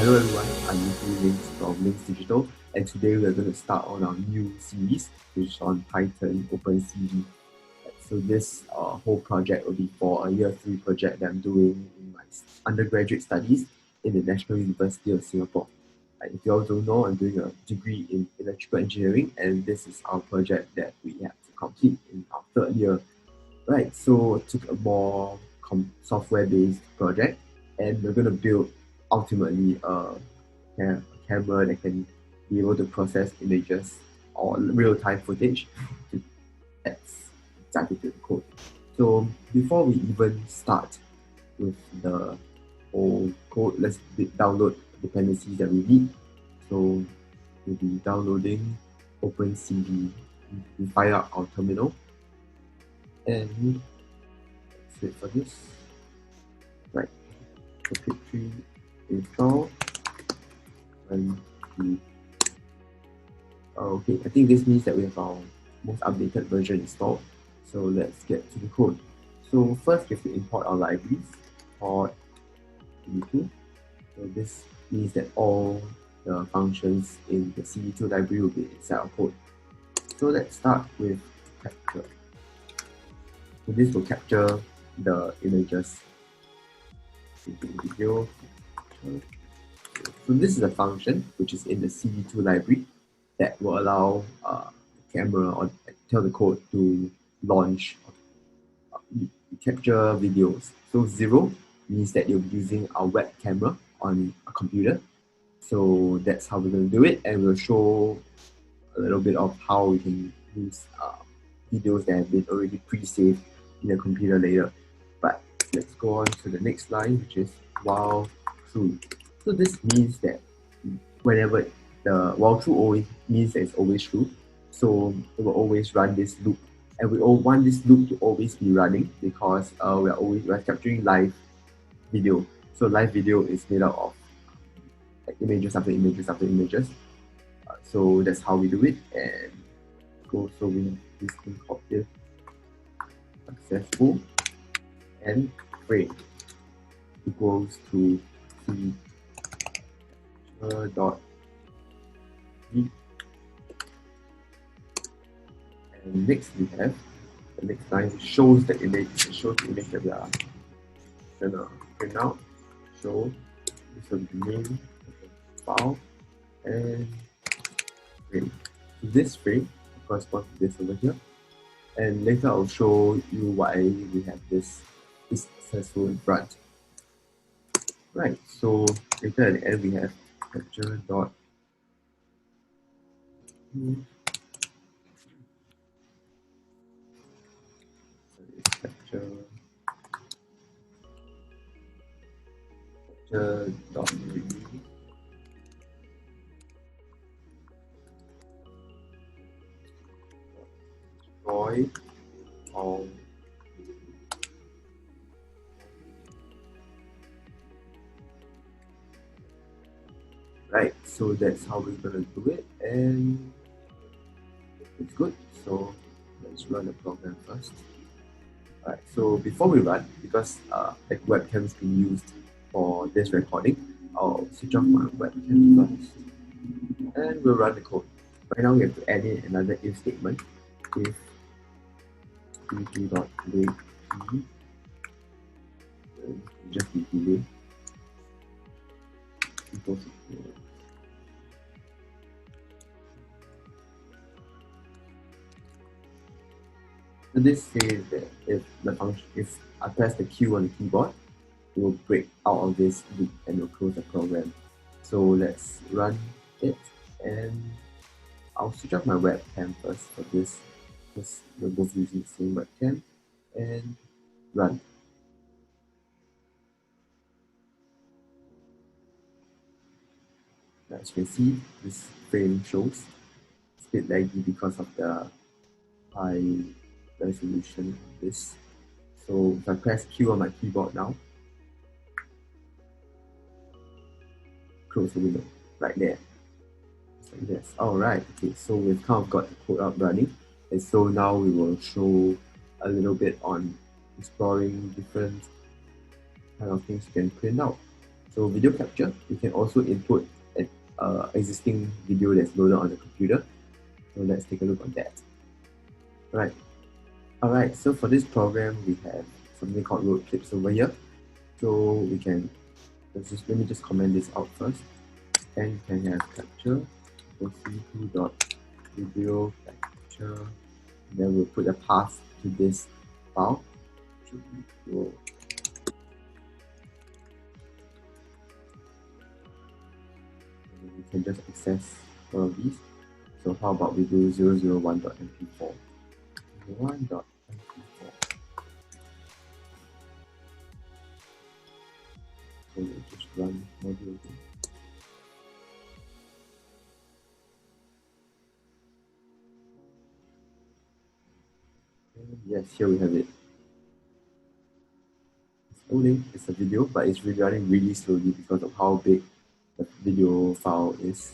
Hello everyone, I'm Links from Links Digital, and today we're going to start on our new series, which is on Python OpenCV. So this whole project will be for a year 3 project that I'm doing in my undergraduate studies in the National University of Singapore. If you all don't know, I'm doing a degree in electrical engineering, and this is our project that we have to complete in our 3rd year. Right, so it took a more software-based project, and we're going to build ultimately a camera that can be able to process images or real-time footage. Let's dive into the code. So before we even start with the whole code, let's download dependencies that we need. So we'll be downloading OpenCV. We fire up our terminal, and let's wait for this. Right, so pick 3 install, and okay, I think this means that we have our most updated version installed. So let's get to the code. So first we have to import our libraries, import CD2. So this means that all the functions in the CD2 library will be inside our code. So let's start with capture. So this will capture the images. Video. So this is a function which is in the CD2 library that will allow the camera or tell the code to launch capture videos. So 0 means that you'll be using our web camera on a computer. So that's how we're going to do it, and we'll show a little bit of how we can use videos that have been already pre-saved in the computer later. But let's go on to the next line, which is while true. So this means that whenever the while true always means that it's always true. So it will always run this loop, and we all want this loop to always be running because we're capturing live video. So live video is made up of like images after images after images. So that's how we do it, and so we this thing called this successful and frame equals to c dot v. And next we have the next line shows the image. It shows the image that we are gonna print out. So this will be the name of the file and frame. So this frame corresponds to this over here. And later I'll show you why we have this successful in front. Right, so later at the end we have capture dot capture dot destroy all right. So that's how we're gonna do it, and it's good. So let's run the program first. Alright, so before we run, because the webcam is being used for this recording, I'll switch off my webcam first, and we'll run the code. Right now we have to add in another if statement. If delay p, just the delay equals to so this says that if I press the Q on the keyboard, it will break out of this loop and it will close the program. So let's run it, and I'll switch off my webcam first for this because we're both using the same webcam, and run. As you can see, this frame shows it's a bit laggy because of the high resolution of this. So if I press Q on my keyboard now, close the window right there. So yes, alright, okay, so we've kind of got the code up running, and so now we will show a little bit on exploring different kind of things you can print out. So video capture, you can also input an existing video that's loaded on the computer. So let's take a look at that. Right. Alright, so for this program, we have something called road clips over here. So we can, let me just comment this out first. And you can have capture, OpenCV.video capture. Then we'll put a path to this file. Should be video. And we can just access all of these. So how about we do 001.mp4. 001.mp4. So we'll just run module. And yes, here we have it. It's loading. It's a video, but it's running really slowly because of how big the video file is.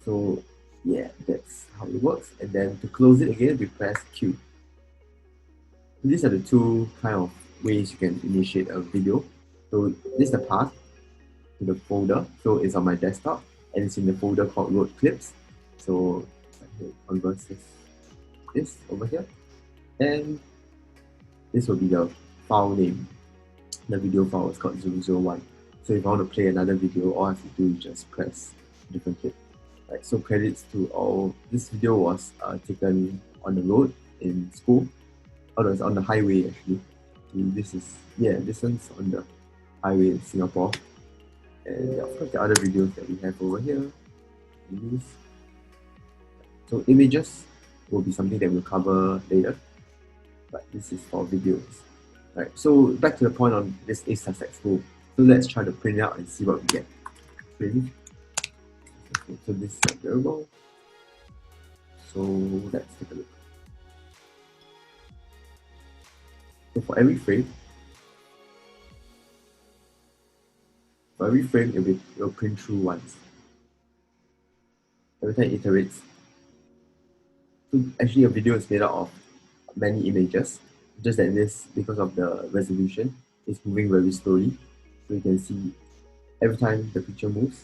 So yeah, that's how it works. And then to close it again, we press Q. These are the two kind of ways you can initiate a video. So this is the path to the folder. So it's on my desktop and it's in the folder called Road Clips. So it converts this over here. And this will be the file name. The video file is called 001. So if I want to play another video, all I have to do is just press a different clip. Right, so credits to all. This video was taken on the road in school. Oh, no, it's on the highway actually. This one's on the highway in Singapore. And yeah, of course, the other videos that we have over here. So images will be something that we'll cover later. But this is for videos. Right, so back to the point on this is successful. So let's try to print it out and see what we get. Print. So this is a variable. So let's take a look. So for every frame, it will print through once. Every time it iterates. So actually a video is made out of many images, just that this, because of the resolution, is moving very slowly. So you can see every time the picture moves,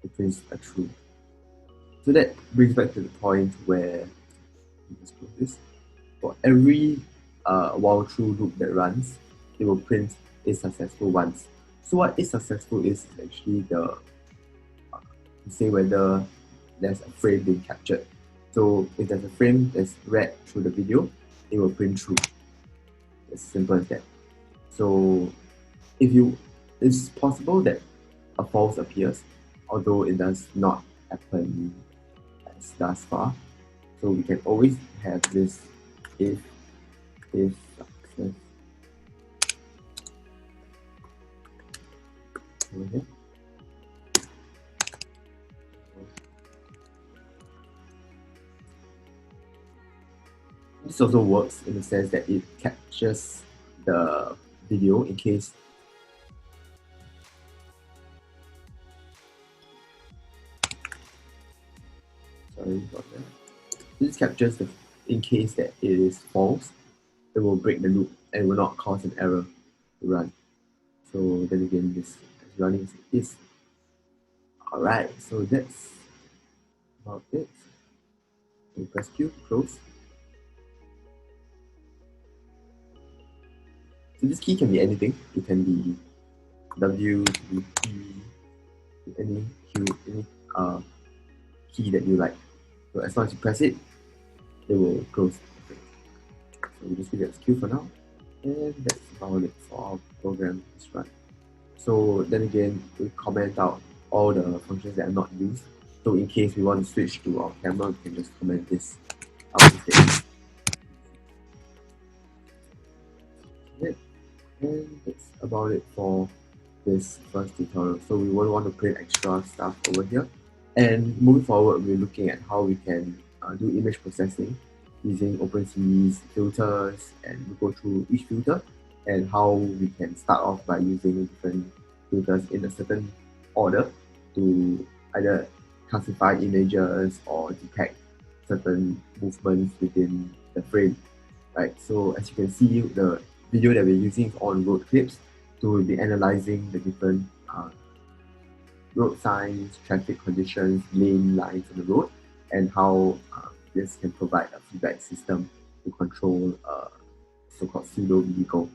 it prints a true. So that brings back to the point where, let's put this, for every while true loop that runs, it will print is successful once. So what is successful is actually the to say whether there's a frame being captured. So if there's a frame that's read through the video, it will print true. As simple as that. So it's possible that a false appears, although it does not happen as thus far. So we can always have this if success over here. This also works in the sense that it captures the video in case this captures in case that it is false, it will break the loop and will not cause an error to run. So then again, this is running is alright. So that's about it. We press Q, close. So this key can be anything. It can be W, it can be P, any key that you like. So as long as you press it, it will close. So we just leave it as Q for now. And that's about it for our program this run. So then again, we comment out all the functions that are not used. So in case we want to switch to our camera, we can just comment this out instead. And that's about it for this first tutorial. So we won't want to print extra stuff over here. And moving forward, we're looking at how we can do image processing using OpenCV's filters, and we'll go through each filter and how we can start off by using different filters in a certain order to either classify images or detect certain movements within the frame, right? So as you can see, the video that we're using is on road clips So we'll be analyzing the different road signs, traffic conditions, lane lines on the road, and how this can provide a feedback system to control so-called pseudo vehicle.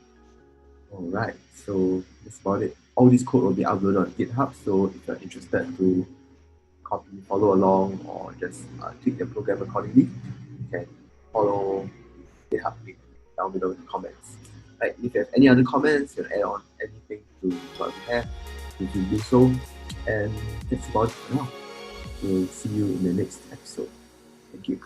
Alright, so that's about it. All this code will be uploaded on GitHub, so if you're interested to copy, follow along, or just tweak the program accordingly, you can follow GitHub link down below in the comments. Right, if you have any other comments, you add on anything to what we have, you can do so. And that's about it for now. We'll see you in the next episode. Thank you.